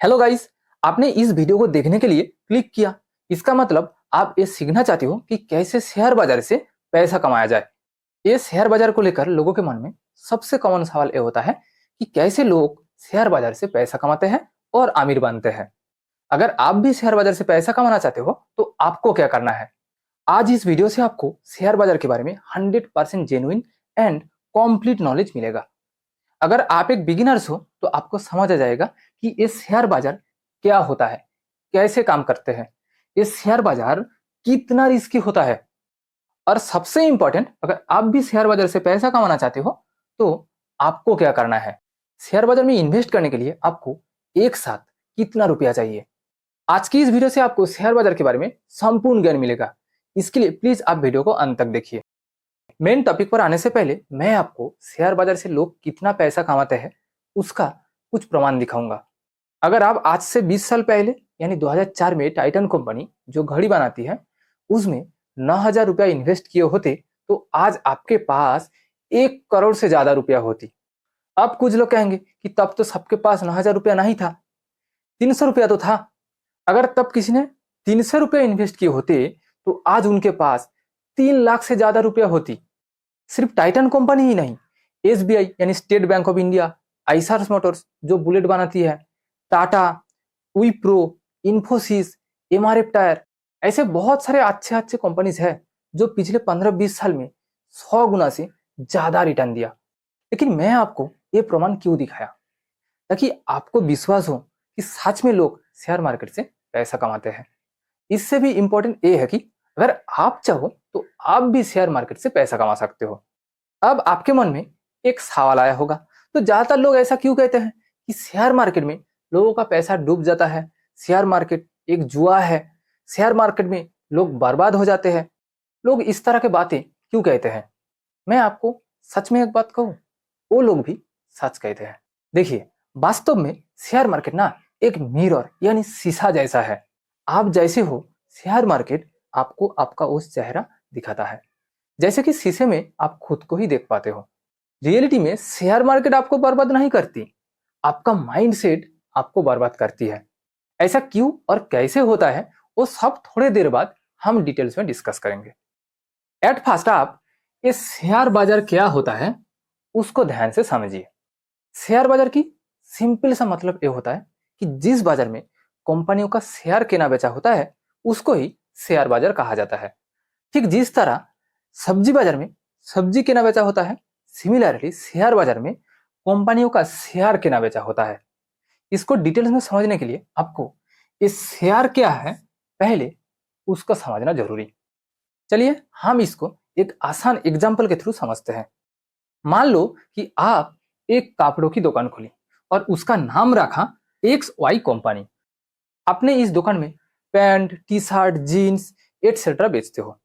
Hello guys, आपने इस video को देखने के लिए क्लिक किया। इसका मतलब आप ये सीखना चाहते हो कि कैसे शेयर बाजार से पैसा कमाया जाए। ये शेयर बाजार को लेकर लोगों के मन में सबसे कॉमन सवाल ये होता है कि कैसे लोग शेयर बाजार से पैसा कमाते हैं और अमीर बनते हैं। अगर आप भी शेयर बाजार से पैसा कमाना चाहते हो तो आपको क्या करना है। आज इस वीडियो से आपको शेयर बाजार के बारे में 100% जेन्युइन एंड कॉम्प्लीट नॉलेज मिलेगा। अगर आप एक बिगिनर्स हो तो आपको समझ आ जाएगा कि ये शेयर बाजार क्या होता है, कैसे काम करते हैं, ये शेयर बाजार कितना रिस्की होता है, और सबसे इंपॉर्टेंट अगर आप भी शेयर बाजार से पैसा कमाना चाहते हो तो आपको क्या करना है। शेयर बाजार में इन्वेस्ट करने के लिए आपको एक साथ कितना रुपया चाहिए। आज की इस वीडियो से आपको शेयर बाजार के बारे में संपूर्ण ज्ञान मिलेगा। इसके लिए प्लीज आप वीडियो को अंत तक देखिए। मेन टॉपिक पर आने से पहले मैं आपको शेयर बाजार से लोग कितना पैसा कमाते हैं उसका कुछ प्रमाण दिखाऊंगा। अगर आप आज से 20 साल पहले यानी 2004 में टाइटन कंपनी जो घड़ी बनाती है उसमें 9,000 रुपया इन्वेस्ट किए होते तो आज आपके पास 1 करोड़ से ज्यादा रुपया होती। अब कुछ लोग कहेंगे कि तब तो सबके पास 9,000 रुपया नहीं था, 300 रुपया तो था। अगर तब किसी ने 300 रुपया इन्वेस्ट किए होते तो आज उनके पास 3 लाख से ज्यादा रुपया होती। सिर्फ टाइटन कंपनी ही नहीं, एसबीआई यानी state bank of India, Eicher Motors जो बुलेट बनाती है, टाटा, विप्रो, इन्फोसिस, एमआरएफ टायर, ऐसे बहुत सारे अच्छे अच्छे कंपनीज है जो पिछले 15-20 साल में 100 गुना से ज्यादा रिटर्न दिया। लेकिन मैं आपको ये प्रमाण क्यों दिखाया, ताकि आपको विश्वास हो कि सच में लोग शेयर मार्केट से पैसा कमाते हैं। इससे भी इंपॉर्टेंट ये है कि अगर आप चाहो तो आप भी शेयर मार्केट से पैसा कमा सकते हो। अब आपके मन में एक सवाल आया होगा, तो ज्यादातर लोग ऐसा क्यों कहते हैं कि शेयर मार्केट में लोगों का पैसा डूब जाता है, शेयर मार्केट एक जुआ है, शेयर मार्केट में लोग बर्बाद हो जाते हैं। लोग इस तरह की बातें क्यों कहते हैं। मैं आपको सच में एक बात कहूं, वो लोग भी सच कहते हैं। देखिए, वास्तव में शेयर मार्केट ना एक मिरर यानी शीशा जैसा है। आप जैसे हो, शेयर मार्केट आपको आपका उस चेहरा दिखाता है। जैसे कि शीशे में आप खुद को ही देख पाते हो। रियलिटी में शेयर मार्केट आपको बर्बाद नहीं करती, आपका माइंडसेट आपको बर्बाद करती है। ऐसा क्यों और कैसे होता है वो सब थोड़े देर बाद हम डिटेल्स में डिस्कस करेंगे। एट फर्स्ट आप ये शेयर बाजार क्या होता है उसको ध्यान से समझिए। शेयर बाजार की सिंपल सा मतलब ये होता है कि जिस बाजार में कंपनियों का शेयर केना बेचा होता है उसको ही शेयर बाजार कहा जाता है। ठीक जिस तरह सब्जी बाजार में सब्जी केना बेचा होता है, सिमिलरली शेयर बाजार में कंपनियों का शेयर केना बेचा होता है। इसको डिटेल्स में समझने के लिए आपको इस शेयर क्या है पहले उसको समझना जरूरी। चलिए हम इसको एक आसान एग्जाम्पल के थ्रू समझते हैं। मान लो कि आप एक कपड़ों की दुकान खोली और उसका नाम रखा एक्स वाई कंपनी। आपने इस दुकान में pant, T shirt, jeans etcetera बेचते हो।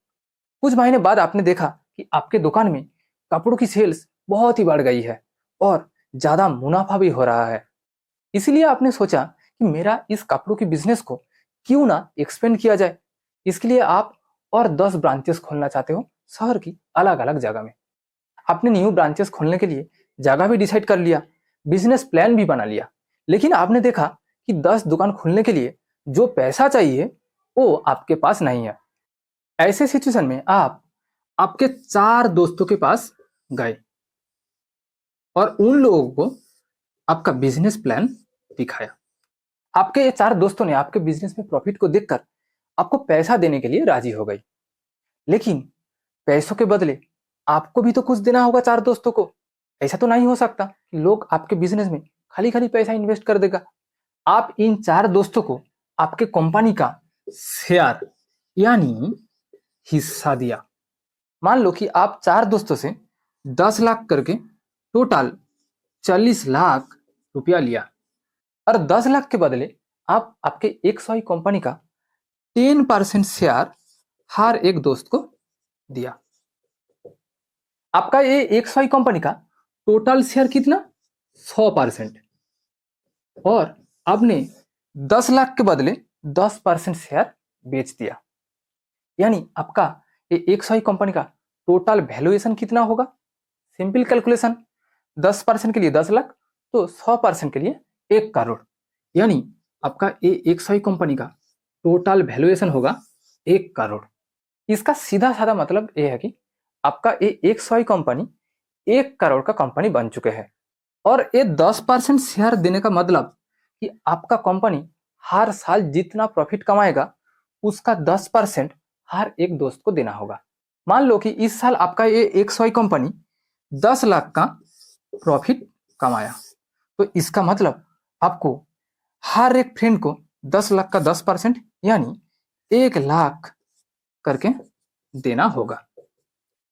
कुछ महीने बाद आपने देखा कि आपके दुकान में कपड़ों की सेल्स बहुत ही बढ़ गई है और ज्यादा मुनाफा भी हो रहा है। इसलिए आपने सोचा कि मेरा इस कपड़ों की बिजनेस को क्यों ना एक्सपेंड किया जाए। इसके लिए आप और 10 ब्रांचेस खोलना चाहते हो शहर की अलग अलग जगह में। आपने न्यू ब्रांचेस खोलने के लिए जगह भी डिसाइड कर लिया, बिजनेस प्लान भी बना लिया। लेकिन आपने देखा कि 10 दुकान खोलने के लिए जो पैसा चाहिए वो आपके पास नहीं है। ऐसे सिचुएशन में आप आपके 4 दोस्तों के पास गए और उन लोगों को आपका बिजनेस प्लान दिखाया। आपके ये 4 दोस्तों ने आपके बिजनेस में प्रॉफिट को देखकर आपको पैसा देने के लिए राजी हो गई। लेकिन पैसों के बदले आपको भी तो कुछ देना होगा 4 दोस्तों को। ऐसा तो नहीं हो सकता कि लोग आपके बिजनेस में खाली खाली पैसा इन्वेस्ट कर देगा। आप इन 4 दोस्तों को आपके कंपनी का शेयर यानी हिस्सा दिया। मान लो कि आप 4 दोस्तों से 10 लाख करके टोटल 40 लाख रुपया लिया और 10 लाख के बदले आप आपके एक सौ कंपनी का 10% शेयर हर एक दोस्त को दिया। आपका ये एक सौ कंपनी का टोटल शेयर कितना 100%, और आपने 10 लाख के बदले 10% शेयर बेच दिया। यानी आपका ये एक सौ कंपनी का टोटल वैल्यूएशन कितना होगा। सिंपल कैलकुलेशन, 10% के लिए 10 लाख तो 100% के लिए 1 करोड़, यानी आपका ये 100 कंपनी का टोटल वैल्यूएशन होगा 1 करोड़। इसका सीधा साधा मतलब ये है कि आपका ये 100 कंपनी 1 करोड़ का कंपनी बन चुके हैं। और ये 10% शेयर देने का मतलब कि आपका कंपनी हर साल जितना प्रॉफिट कमाएगा उसका 10% हर एक दोस्त को देना होगा। मान लो कि इस साल आपका ये 100 कंपनी 10 लाख का प्रॉफिट कमाया, तो इसका मतलब आपको हर एक फ्रेंड को 10 लाख का 10% यानी 1 लाख करके देना होगा।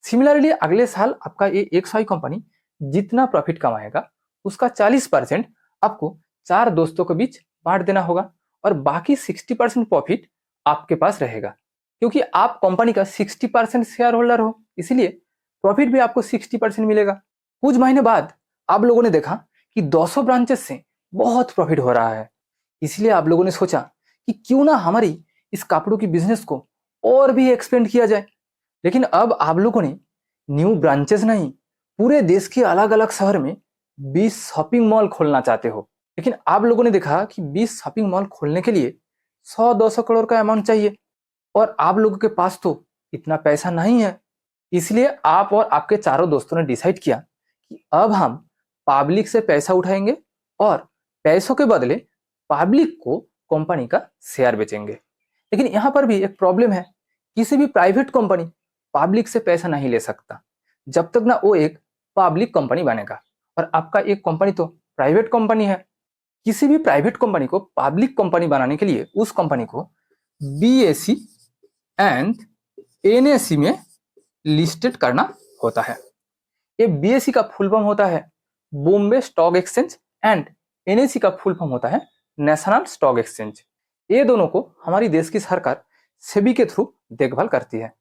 सिमिलरली अगले साल आपका ये 100 कंपनी जितना प्रॉफिट कमाएगा उसका 40% आपको 4 दोस्तों के बीच बांट देना होगा और बाकी 60% प्रॉफिट आपके पास रहेगा, क्योंकि आप कंपनी का 60% शेयर होल्डर हो, इसीलिए प्रॉफिट भी आपको 60% मिलेगा। कुछ महीने बाद आप लोगों ने देखा कि 200 ब्रांचेस से बहुत प्रॉफिट हो रहा है, इसलिए आप लोगों ने सोचा कि क्यों ना हमारी इस कपड़ों की बिजनेस को और भी एक्सपेंड किया जाए। लेकिन अब आप लोगों ने न्यू ब्रांचेस नहीं, पूरे देश के अलग अलग शहर में 20 शॉपिंग मॉल खोलना चाहते हो। लेकिन आप लोगों ने देखा कि 20 शॉपिंग मॉल खोलने के लिए 100-200 करोड़ का अमाउंट चाहिए और आप लोगों के पास तो इतना पैसा नहीं है। इसलिए आप और आपके चारों दोस्तों ने डिसाइड किया कि अब हम पब्लिक से पैसा उठाएंगे और पैसों के बदले पब्लिक को कंपनी का शेयर बेचेंगे। लेकिन यहां पर भी एक प्रॉब्लम है, किसी भी प्राइवेट कंपनी पब्लिक से पैसा नहीं ले सकता जब तक ना वो एक पब्लिक कंपनी बनेगा, और आपका एक कंपनी तो प्राइवेट कंपनी है। किसी भी प्राइवेट कंपनी को पब्लिक कंपनी बनाने के लिए उस कंपनी को बीएसई एंड एनएसई में लिस्टेड करना होता है। ये बीएसई का फुल फॉर्म होता है Bombay stock exchange and NSE का फुल फॉर्म होता है नेशनल स्टॉक एक्सचेंज। ये दोनों को हमारी देश की सरकार सेबी के थ्रू देखभाल करती है।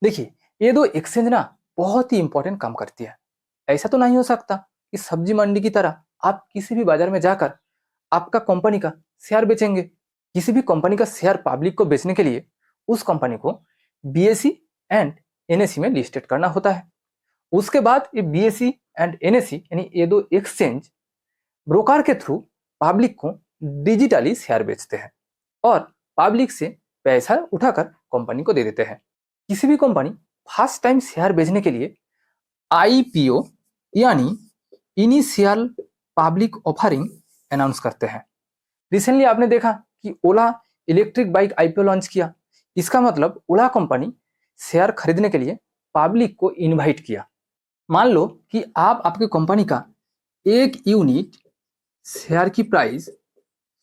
देखिए, ये दो एक्सचेंज ना बहुत ही इंपॉर्टेंट काम करती है। ऐसा तो नहीं हो सकता कि सब्जी मंडी की तरह आप किसी भी बाजार में जाकर आपका कंपनी का शेयर बेचेंगे। किसी भी कंपनी का शेयर पब्लिक को बेचने के लिए उस कंपनी को बीएसई एंड एनएसई में लिस्टेड करना होता है। उसके बाद ये बीएसई एंड एनएसई यानी ये दो एक्सचेंज ब्रोकर के थ्रू पब्लिक को डिजिटली शेयर बेचते हैं और पब्लिक से पैसा उठाकर कंपनी को दे देते हैं। किसी भी कंपनी फर्स्ट टाइम शेयर बेचने के लिए आईपीओ यानी इनिशियल पब्लिक ऑफरिंग अनाउंस करते हैं। रिसेंटली आपने देखा कि ओला इलेक्ट्रिक बाइक आईपीओ लॉन्च किया। इसका मतलब ओला कंपनी शेयर खरीदने के लिए पब्लिक को इनवाइट किया। मान लो कि आप आपकी कंपनी का एक यूनिट शेयर की प्राइस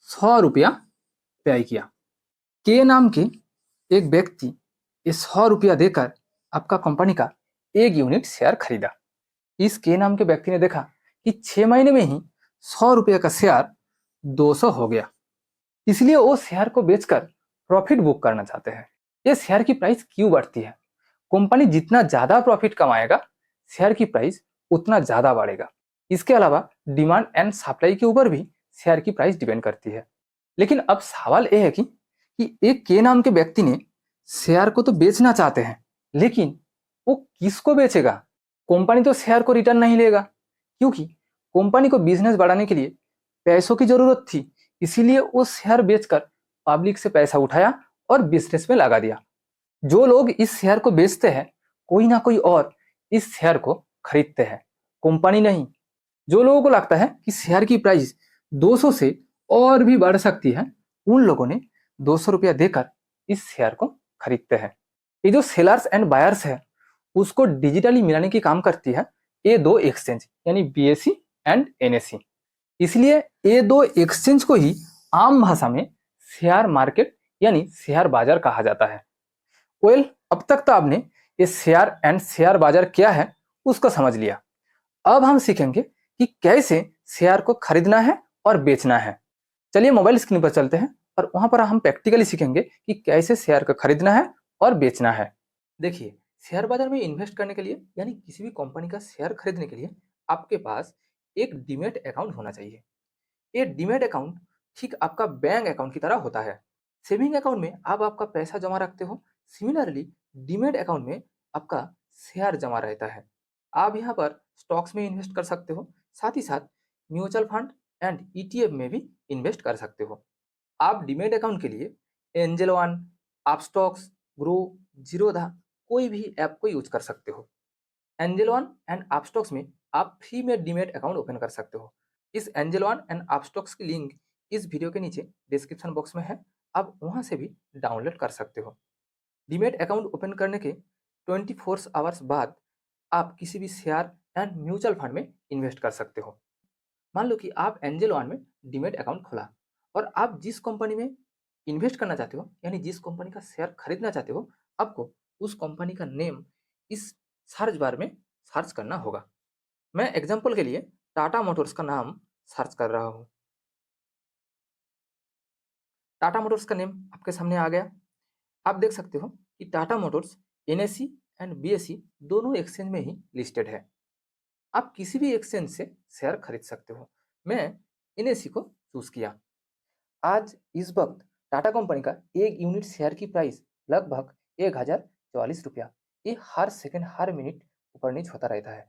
100 रुपया पे किया। के नाम के एक व्यक्ति ये 100 रुपया देकर आपका कंपनी का एक यूनिट शेयर खरीदा। इस के नाम के व्यक्ति ने देखा कि 6 महीने में ही 100 रुपये का शेयर 200 हो गया, इसलिए वो शेयर को बेचकर प्रॉफिट बुक करना चाहते हैं। ये शेयर की प्राइस क्यों बढ़ती है? कंपनी जितना ज्यादा प्रॉफिट कमाएगा शेयर की प्राइस उतना ज्यादा बढ़ेगा। इसके अलावा डिमांड एंड सप्लाई के ऊपर भी शेयर की प्राइस डिपेंड करती है। लेकिन अब सवाल यह है कि एक के नाम के व्यक्ति ने शेयर को तो बेचना चाहते हैं, लेकिन वो किसको बेचेगा? कंपनी तो शेयर को रिटर्न नहीं लेगा, क्योंकि कंपनी को बिजनेस बढ़ाने के लिए पैसों की जरूरत थी, इसीलिए वो शेयर बेचकर पब्लिक से पैसा उठाया और बिजनेस में लगा दिया। जो लोग इस शेयर को बेचते हैं कोई ना कोई और इस शेयर को खरीदते हैं, कंपनी नहीं। जो लोगों को लगता है कि शेयर की प्राइस 200 से और भी बढ़ सकती है, उन लोगों ने 200 रुपया देकर इस शेयर को खरीदते हैं। ये जो सेलर्स एंड बायर्स है उसको डिजिटली मिलाने की काम करती है ये दो एक्सचेंज यानी बीएसई एंड एनएसई। इसलिए ये दो एक्सचेंज को ही आम भाषा में शेयर मार्केट यानी शेयर बाजार कहा जाता है। वेल, अब तक तो आपने ये शेयर एंड शेयर बाजार क्या है उसको समझ लिया। अब हम सीखेंगे कि कैसे शेयर को खरीदना है और बेचना है। चलिए मोबाइल स्क्रीन पर चलते हैं और वहां पर हम प्रैक्टिकली सीखेंगे कि कैसे शेयर को खरीदना है और बेचना है। देखिए, शेयर बाजार में इन्वेस्ट करने के लिए यानी किसी भी कंपनी का शेयर खरीदने के लिए आपके पास एक डीमैट अकाउंट होना चाहिए। ये डीमैट अकाउंट ठीक आपका बैंक अकाउंट की तरह होता है। सेविंग अकाउंट में आप आपका पैसा जमा रखते हो, सिमिलरली डीमैट अकाउंट में आपका शेयर जमा रहता है। आप यहाँ पर स्टॉक्स में इन्वेस्ट कर सकते हो, साथ ही साथ म्यूचुअल फंड एंड ईटीएफ में भी इन्वेस्ट कर सकते हो। आप डीमेट अकाउंट के लिए angel one, Upstox, grow, Zerodha कोई भी ऐप को यूज कर सकते हो। एंजल वन एंड अपस्टॉक्स में आप फ्री में डीमेट अकाउंट ओपन कर सकते हो। इस एंजल वन एंड अपस्टॉक्स की लिंक इस वीडियो के नीचे डिस्क्रिप्शन बॉक्स में है, आप वहां से भी डाउनलोड कर सकते हो। डीमेट अकाउंट ओपन करने के 24 आवर्स बाद आप किसी भी शेयर एंड म्यूचुअल फंड में इन्वेस्ट कर सकते हो। मान लो कि आप एंजल वन में डीमेट अकाउंट खोला और आप जिस कंपनी में इन्वेस्ट करना चाहते हो, यानी जिस कंपनी का शेयर खरीदना चाहते हो, आपको उस कंपनी का नेम इस सर्च बार में सर्च करना होगा। मैं एग्जांपल के लिए टाटा मोटर्स का नाम सर्च कर रहा हूँ। टाटा मोटर्स का नेम आपके सामने आ गया। आप देख सकते हो कि Tata Motors NSE and BSE दोनों एक्सचेंज में ही लिस्टेड है। आप किसी भी एक्सचेंज से शेयर खरीद सकते हो। मैं एनएसई को चूज किया। आज इस वक्त टाटा कंपनी का एक यूनिट शेयर की प्राइस लगभग 1044 रुपया। ये हर सेकंड हर मिनट ऊपर नीचे होता रहता है।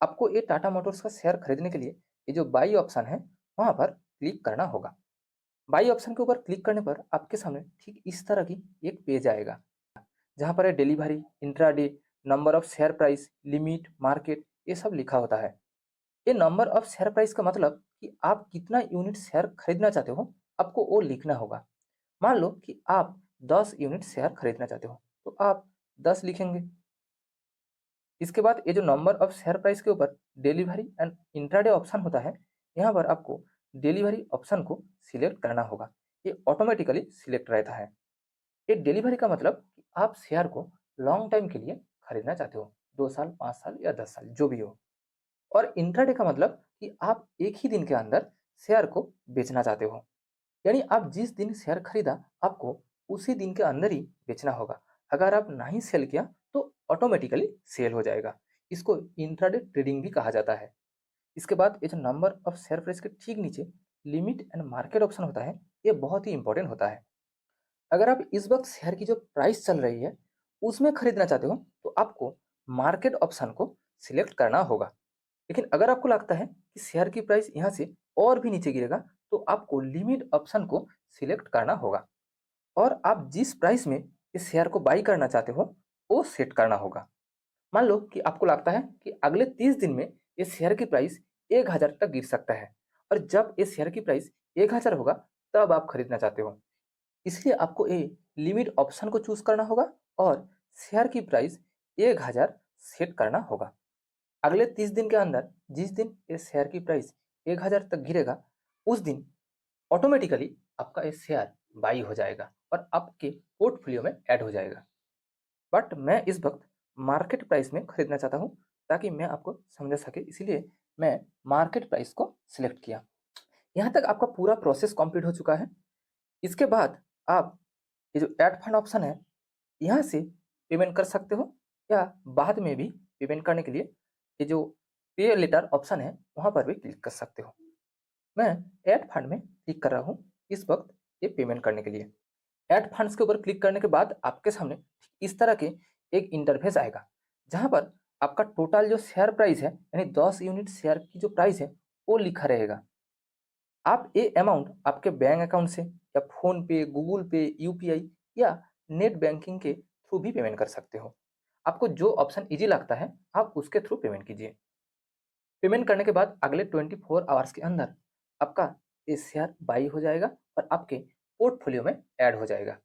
आपको ये टाटा मोटर्स का शेयर खरीदने के लिए ये जो बाई ऑप्शन है वहां पर क्लिक करना होगा। बाई ऑप्शन के ऊपर क्लिक करने पर आपके सामने ठीक इस तरह की एक पेज आएगा, जहां पर delivery, intraday, number of share price, limit, market, ये सब लिखा होता है। ये नंबर ऑफ शेयर प्राइस का मतलब कि आप कितना यूनिट शेयर खरीदना चाहते हो, आपको वो लिखना होगा। मान लो कि आप 10 यूनिट शेयर खरीदना चाहते हो, तो आप 10 लिखेंगे। इसके बाद ये जो नंबर ऑफ शेयर प्राइस के ऊपर डिलीवरी एंड इंट्राडे ऑप्शन होता है, यहाँ पर आपको डिलीवरी ऑप्शन को सिलेक्ट करना होगा। ये ऑटोमेटिकली सिलेक्ट रहता है। ये डिलीवरी का मतलब कि आप शेयर को लॉन्ग टाइम के लिए खरीदना चाहते हो, 2 साल, 5 साल या 10 साल जो भी हो। और इंट्राडे का मतलब कि आप एक ही दिन के अंदर शेयर को बेचना चाहते हो, यानी आप जिस दिन शेयर खरीदा आपको उसी दिन के अंदर ही बेचना होगा। अगर आप नहीं सेल किया तो ऑटोमेटिकली सेल हो जाएगा। इसको इंट्राडे ट्रेडिंग भी कहा जाता है। इसके बाद ये जो नंबर ऑफ शेयर प्राइस के ठीक नीचे लिमिट एंड मार्केट ऑप्शन होता है, ये बहुत ही इंपॉर्टेंट होता है। अगर आप इस वक्त शेयर की जो प्राइस चल रही है उसमें खरीदना चाहते हो तो आपको मार्केट ऑप्शन को सिलेक्ट करना होगा। लेकिन अगर आपको लगता है कि शेयर की प्राइस यहाँ से और भी नीचे गिरेगा तो आपको लिमिट ऑप्शन को सिलेक्ट करना होगा और आप जिस प्राइस में इस शेयर को बाई करना चाहते हो वो सेट करना होगा। मान लो कि आपको लगता है कि अगले 30 दिन में इस शेयर की प्राइस 1000 तक गिर सकता है और जब इस शेयर की प्राइस 1000 होगा तब आप खरीदना चाहते हो। इसलिए आपको ये लिमिट ऑप्शन को चूज करना होगा और शेयर की प्राइस 1000 सेट करना होगा। अगले 30 दिन के अंदर जिस दिन इस शेयर की प्राइस 1000 तक गिरेगा उस दिन ऑटोमेटिकली आपका ये शेयर बाई हो जाएगा और आपके पोर्टफोलियो में ऐड हो जाएगा। बट मैं इस वक्त मार्केट प्राइस में खरीदना चाहता हूँ ताकि मैं आपको समझा सके, इसीलिए मैं मार्केट प्राइस को सिलेक्ट किया। यहाँ तक आपका पूरा प्रोसेस कंप्लीट हो चुका है। इसके बाद आप ये जो ऐड फंड ऑप्शन है यहाँ से पेमेंट कर सकते हो या बाद में भी पेमेंट करने के लिए ये जो पे लेटर ऑप्शन है वहाँ पर भी क्लिक कर सकते हो। मैं ऐड फंड में क्लिक कर रहा हूँ इस वक्त ये पेमेंट करने के लिए। ऐड फंड्स के ऊपर क्लिक करने के बाद आपके सामने इस तरह के एक इंटरफेस आएगा, जहां पर आपका टोटल जो शेयर प्राइस है यानी 10 यूनिट शेयर की जो प्राइस है वो लिखा रहेगा। आप ये अमाउंट आपके बैंक अकाउंट से या फोन पे, गूगल पे, यूपीआई या नेट बैंकिंग के थ्रू भी पेमेंट कर सकते हो। आपको जो ऑप्शन इजी लगता है आप उसके थ्रू पेमेंट कीजिए। पेमेंट करने के बाद अगले 24 आवर्स के अंदर आपका ये शेयर बाई हो जाएगा और आपके पोर्टफोलियो में ऐड हो जाएगा।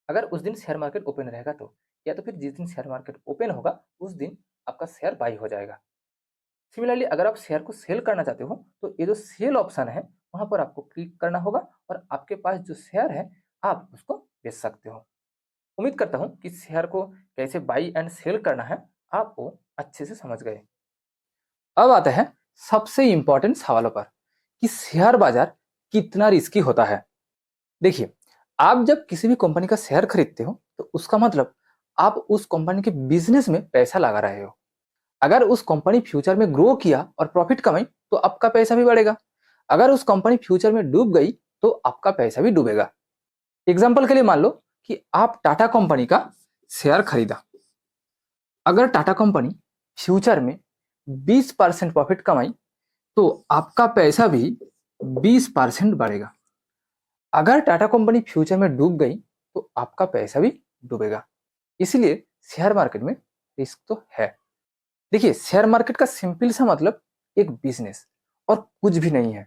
अगर उस दिन शेयर मार्केट ओपन रहेगा तो, या तो फिर जिस दिन शेयर मार्केट ओपन होगा उस दिन आपका शेयर बाई हो जाएगा। सिमिलरली अगर आप शेयर को सेल करना चाहते हो तो ये जो सेल ऑप्शन है वहां पर आपको क्लिक करना होगा और आपके पास जो शेयर है आप उसको बेच सकते हो। उम्मीद करता हूँ कि शेयर को कैसे बाई एंड सेल करना है आप वो अच्छे से समझ गए। अब आते हैं सबसे इंपॉर्टेंट सवालों पर कि शेयर बाजार कितना रिस्की होता है। देखिए, आप जब किसी भी कंपनी का शेयर खरीदते हो तो उसका मतलब आप उस कंपनी के बिजनेस में पैसा लगा रहे हो। अगर उस कंपनी फ्यूचर में ग्रो किया और प्रॉफिट कमाई तो आपका पैसा भी बढ़ेगा। अगर उस कंपनी फ्यूचर में डूब गई तो आपका पैसा भी डूबेगा। एग्जाम्पल के लिए मान लो कि आप टाटा कंपनी का शेयर खरीदा। अगर टाटा कंपनी फ्यूचर में 20% प्रॉफिट कमाई तो आपका पैसा भी 20% बढ़ेगा। अगर टाटा कंपनी फ्यूचर में डूब गई तो आपका पैसा भी डूबेगा। इसीलिए शेयर मार्केट में रिस्क तो है। देखिए, शेयर मार्केट का सिंपल सा मतलब एक बिजनेस और कुछ भी नहीं है।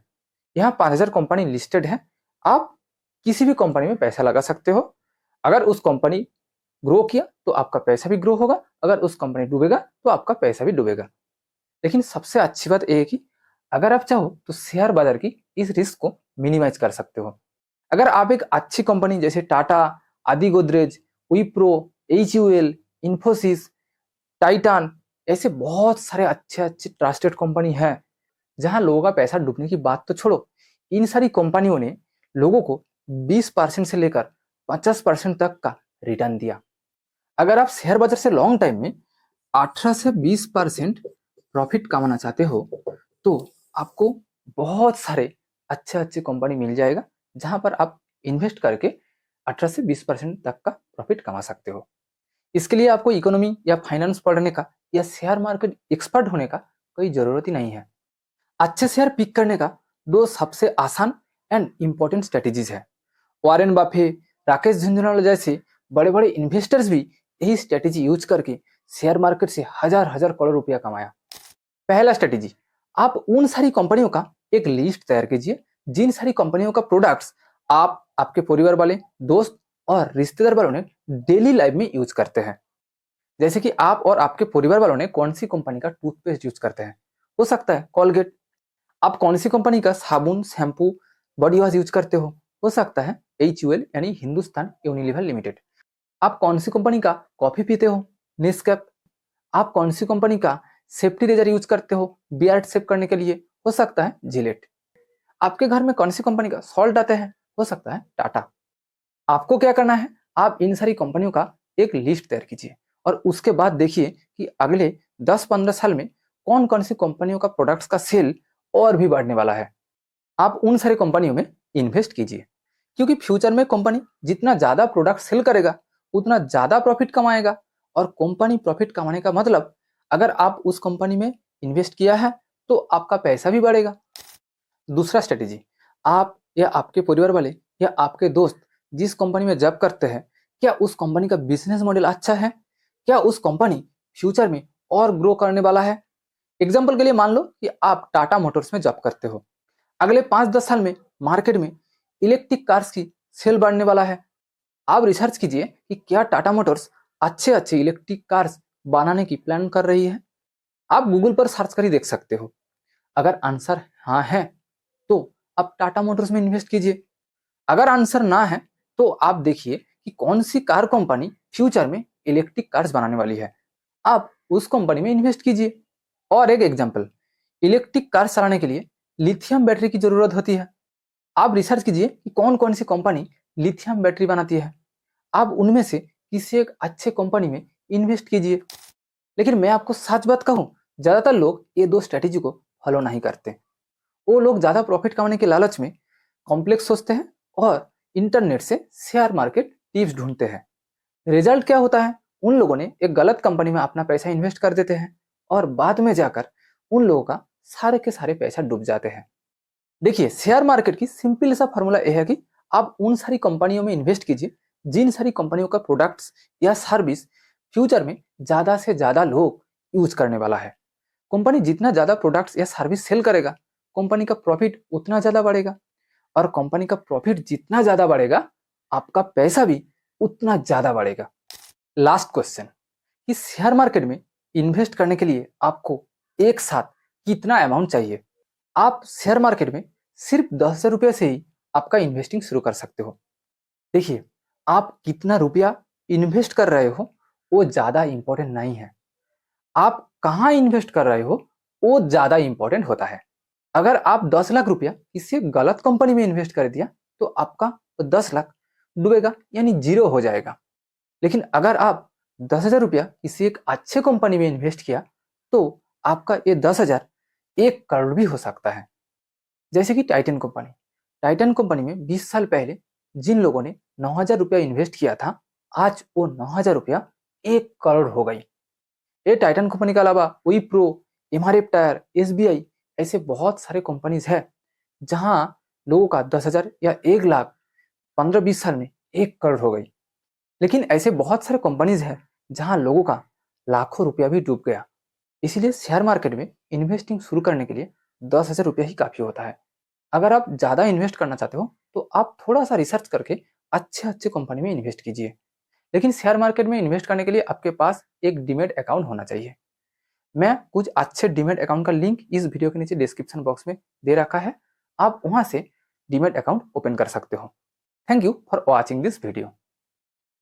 यहाँ 5,000 कंपनी लिस्टेड है। आप किसी भी कंपनी में पैसा लगा सकते हो। अगर उस कंपनी ग्रो किया तो आपका पैसा भी ग्रो होगा, अगर उस कंपनी डूबेगा तो आपका पैसा भी डूबेगा। लेकिन सबसे अच्छी बात यह है कि अगर आप चाहो तो शेयर बाजार की इस रिस्क को मिनिमाइज कर सकते हो। अगर आप एक अच्छी कंपनी जैसे टाटा, आदि गोदरेज, विप्रो, HUL, इन्फोसिस, टाइटान, ऐसे बहुत सारे अच्छे अच्छे ट्रस्टेड कंपनी हैं जहां लोगों का पैसा डूबने की बात तो छोड़ो, इन सारी कंपनियों ने लोगों को 20% से लेकर 50% तक का रिटर्न दिया। अगर आप शेयर बाजार से लॉन्ग टाइम में 18 से 20% प्रॉफिट कमाना चाहते हो तो आपको बहुत सारे अच्छे अच्छे कंपनी मिल जाएगा जहां पर आप इन्वेस्ट करके 18 से 20% तक का प्रॉफिट कमा सकते हो। इसके लिए आपको इकोनॉमी या फाइनेंस पढ़ने का या शेयर मार्केट एक्सपर्ट होने का कोई जरूरत ही नहीं है। अच्छे शेयर पिक करने का दो सबसे आसान एंड इंपॉर्टेंट स्ट्रेटेजीज है। वॉरेन बफे, राकेश झुंझुनवाला जैसे बड़े बड़े इन्वेस्टर्स भी यही स्ट्रेटेजी यूज करके शेयर मार्केट से हजार हजार करोड़ रुपया कमाया। पहला स्ट्रेटेजी, आप उन सारी कंपनियों का एक लिस्ट तैयार कीजिए जिन सारी कंपनियों का प्रोडक्ट्स आप, आपके परिवार वाले, दोस्त और रिश्तेदार वालों ने डेली लाइफ में यूज करते हैं। जैसे कि आप और आपके परिवार वालों ने कौन सी कंपनी का टूथपेस्ट यूज करते हैं, हो सकता है कॉलगेट। आप कौन सी कंपनी का साबुन, शैम्पू, बॉडी वॉश यूज करते हो सकता है HUL यानी हिंदुस्तान यूनिलीवर लिमिटेड। आप कौन सी कंपनी का कॉफी पीते हो, नेस्कैफ। आप कौन सी कंपनी का सेफ्टी रेजर यूज करते हो बियर्ड सेव करने के लिए, हो सकता है जिलेट। आपके घर में कौन सी कंपनी का सॉल्ट आते हैं, हो सकता है टाटा। आपको क्या करना है, आप इन सारी कंपनियों का एक लिस्ट तैयार कीजिए और उसके बाद देखिए कि अगले 10-15 साल में कौन कौन सी कंपनियों का प्रोडक्ट्स का सेल और भी बढ़ने वाला है। आप उन सारी कंपनियों में इन्वेस्ट कीजिए, क्योंकि फ्यूचर में कंपनी जितना ज्यादा प्रोडक्ट सेल करेगा उतना ज्यादा प्रॉफिट कमाएगा। और कंपनी प्रॉफिट कमाने का मतलब, अगर आप उस कंपनी में इन्वेस्ट किया है तो आपका पैसा भी बढ़ेगा। दूसरा स्ट्रेटेजी, आप या आपके परिवार वाले या आपके दोस्त जिस कंपनी में जॉब करते हैं, क्या उस कंपनी का बिजनेस मॉडल अच्छा है? क्या उस कंपनी फ्यूचर में और ग्रो करने वाला है? एग्जाम्पल के लिए मान लो कि आप टाटा मोटर्स में जॉब करते हो। अगले 5-10 साल में मार्केट में इलेक्ट्रिक कार्स की सेल बढ़ने वाला है। आप रिसर्च कीजिए कि क्या टाटा मोटर्स अच्छे अच्छे इलेक्ट्रिक कार्स बनाने की प्लान कर रही है। आप गूगल पर सर्च कर ही देख सकते हो। अगर आंसर हाँ है तो आप टाटा मोटर्स में इन्वेस्ट कीजिए। अगर आंसर ना है तो आप देखिए कि कौन सी कार कंपनी फ्यूचर में इलेक्ट्रिक कार्स बनाने वाली है, आप उस कंपनी में इन्वेस्ट कीजिए। और एक एग्जांपल, इलेक्ट्रिक कार चलाने के लिए लिथियम बैटरी की जरूरत होती है। आप रिसर्च कीजिए कि कौन कौन सी कंपनी लिथियम बैटरी बनाती है, आप उनमें से किसी एक अच्छे कंपनी में इन्वेस्ट कीजिए। लेकिन मैं आपको सच बात कहूं, ज्यादातर लोग ये दो स्ट्रेटेजी को फॉलो नहीं करते। वो लोग ज्यादा प्रॉफिट कमाने के लालच में कॉम्प्लेक्स सोचते हैं और इंटरनेट से शेयर मार्केट टिप्स ढूंढते हैं। रिजल्ट क्या होता है, उन लोगों ने एक गलत कंपनी में अपना पैसा इन्वेस्ट कर देते हैं और बाद में जाकर उन लोगों का सारे के सारे पैसा डूब जाते हैं। देखिए, शेयर मार्केट की सिंपल सा फॉर्मूला यह है कि आप उन सारी कंपनियों में इन्वेस्ट कीजिए जिन सारी कंपनियों का प्रोडक्ट्स या सर्विस फ्यूचर में ज्यादा से ज्यादा लोग यूज करने वाला है। कंपनी जितना ज्यादा प्रोडक्ट्स या सर्विस सेल करेगा, कंपनी का प्रॉफिट उतना ज्यादा बढ़ेगा। और कंपनी का प्रॉफिट जितना ज्यादा बढ़ेगा, आपका पैसा भी उतना ज्यादा बढ़ेगा। लास्ट क्वेश्चन, कि शेयर मार्केट में इन्वेस्ट करने के लिए आपको एक साथ कितना अमाउंट चाहिए? आप शेयर मार्केट में सिर्फ 10,000 रुपये से ही आपका इन्वेस्टिंग शुरू कर सकते हो। देखिए, आप कितना रुपया इन्वेस्ट कर रहे हो वो ज्यादा इंपॉर्टेंट नहीं है, आप कहाँ इन्वेस्ट कर रहे हो वो ज्यादा इंपॉर्टेंट होता है। अगर आप 10 लाख रुपया किसी गलत कंपनी में इन्वेस्ट कर दिया तो आपका 10 लाख डूबेगा यानी जीरो हो जाएगा। लेकिन अगर आप 10,000 रुपया किसी एक अच्छे कंपनी में इन्वेस्ट किया तो आपका ये 10,000 1 करोड़ भी हो सकता है। जैसे कि टाइटन कंपनी में 20 साल पहले जिन लोगों ने 9,000 रुपया इन्वेस्ट किया था, आज वो 9,000 रुपया 1 करोड़ हो गई। ये टाइटन कंपनी के अलावा विप्रो, एमआरएफ टायर, SBI, ऐसे बहुत सारे कंपनीज है जहां लोगों का 10,000 या 1 लाख 15-20 साल में 1 करोड़ हो गई। लेकिन ऐसे बहुत सारे कंपनीज हैं जहां लोगों का लाखों रुपया भी डूब गया। इसीलिए शेयर मार्केट में इन्वेस्टिंग शुरू करने के लिए 10,000 रुपया ही काफी होता है। अगर आप ज्यादा इन्वेस्ट करना चाहते हो तो आप थोड़ा सा रिसर्च करके अच्छे अच्छे कंपनी में इन्वेस्ट कीजिए। लेकिन शेयर मार्केट में इन्वेस्ट करने के लिए आपके पास एक डीमैट अकाउंट होना चाहिए। मैं कुछ अच्छे डीमैट अकाउंट का लिंक इस वीडियो के नीचे डिस्क्रिप्शन बॉक्स में दे रखा है, आप वहां से डीमैट अकाउंट ओपन कर सकते हो। Thank you for watching this video.